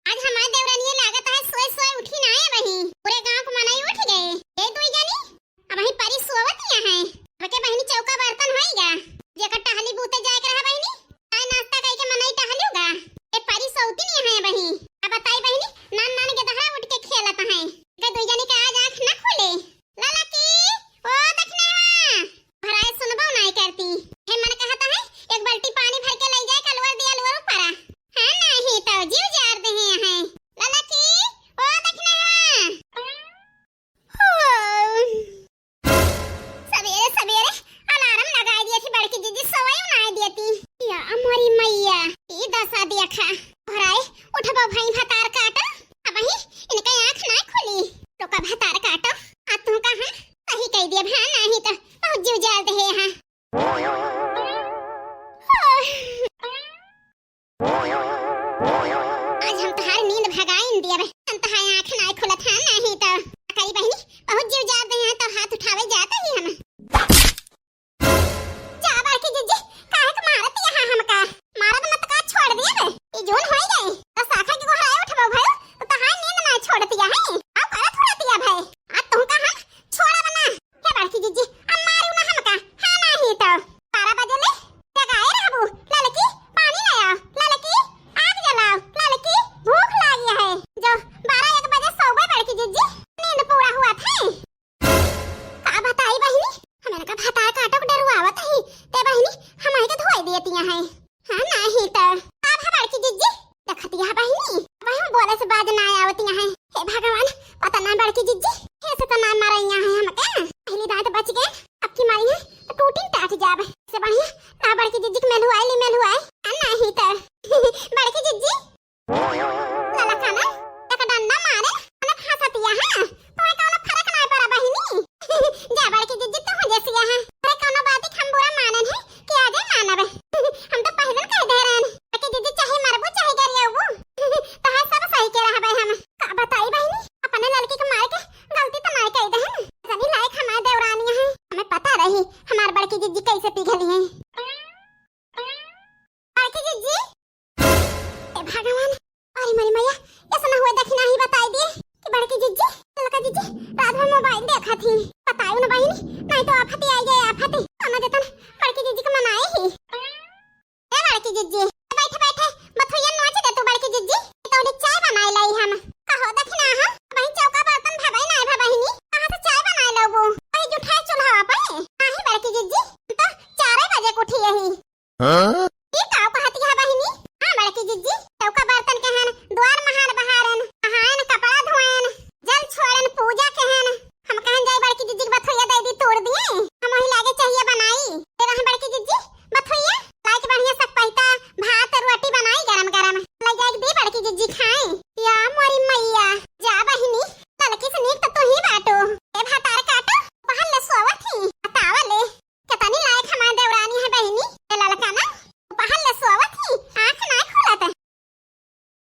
आज हमारे देवरानी लागत है सोए सोए उठी ना है वही पूरे गांव को मनाई उठ गए ए दुई जानी अब वही परी सोवतिया है अब के बहनी चौका बर्तन होईगा जेकर टहली बूते जाए के रहा बहनी चाय नाश्ता कई के मनाई टहलूगा ए परी सोती नहीं है वही अब बताई बहनी नान नान के दहरा उठ के खेलत है के दुई जानी के आज आंख ना खोले लाला की ओ देखने भराए सुनबो नहीं करती हे मन कहता है एक बाल्टी पानी भर के ले जाए कलवर दिया लवर ऊपर है नहीं तो जीव जार दे हैं लाला की ओ देखने सवेरे सवेरे अलार्म लगा दिया थी बड़की जीजी सोई उनाई दिया थी या हमारी मैया ई दशा दिया खा भराए उठबो भाई भतार काटा अब ही इनका आंख ना खुली तो का भतार काटा आ तू कहां सही कह दिया भाई नहीं तो बहुत जीव जार दे यहां आज हम तहार नींद भगाइन दिया बे तहार आंख ना खुलत है नहीं तो कई बहनी बहुत जीव जार दे हैं तो हाथ उठावे जाता ही हम जा बाकी जीजी काहे के मारत यहां हमका मारत मत का छोड़ दिए बे ई जोन होई गए तो साखा के गोहराए उठबो भाई तो तहार नींद ना छोड़ दिया है अब करा छोड़ दिया भाई आ तू कहां छोड़ा बना हे बाकी जीजी अब मारू ना हमका हां नहीं तो 12 बजे ले जगाए रहबू ललकी पानी ले आओ ललकी आग जलाओ ललकी भूख लगी है जो 12-1 बजे सोबे बड़की जीजी नींद पूरा हुआ था का बताई बहनी हमें का भतार काटो डरवावत है ते बहनी हमारे के धोई देतिया है हां नहीं तो अब है बड़की जीजी देखतिया बहनी भाई हम बोले से बाज ना आवतिया है हे भगवान पता ना बड़की जीजी कैसे तो ना मारैया है हमके पहली रात बच गए अब की मारी है तो टूटिन टाट जाबे से बढ़िया ना बड़की जीजी के मेलुआई नहीं तो बड़की जीजी लाला खाना एक डंडा मारे अने फंसतिया है तुम्हें कोनो फर्क नहीं पड़ा बहिनी जा बड़की जीजी तू जैसी है अरे कोनो बात हम बुरा मानन है कि आगे मानबे हम तो पहले कह दे रहे हैं बड़की जीजी चाहे मरबो चाहे गरियाबो तो है सब सही के रहबे हम का बताई बहिनी अपने लड़की को मार के गलती तो नहीं कह दे हैं जानी लायक हमारे देवरानी है हमें पता रही हमार बड़की जीजी कैसे पिघली है बड़की जीजी ए भगवान अरे मेरी मैया ऐसा ना हुआ देखना ही बताई दिए कि बड़की जीजी लड़का जीजी रात में मोबाइल देखा थी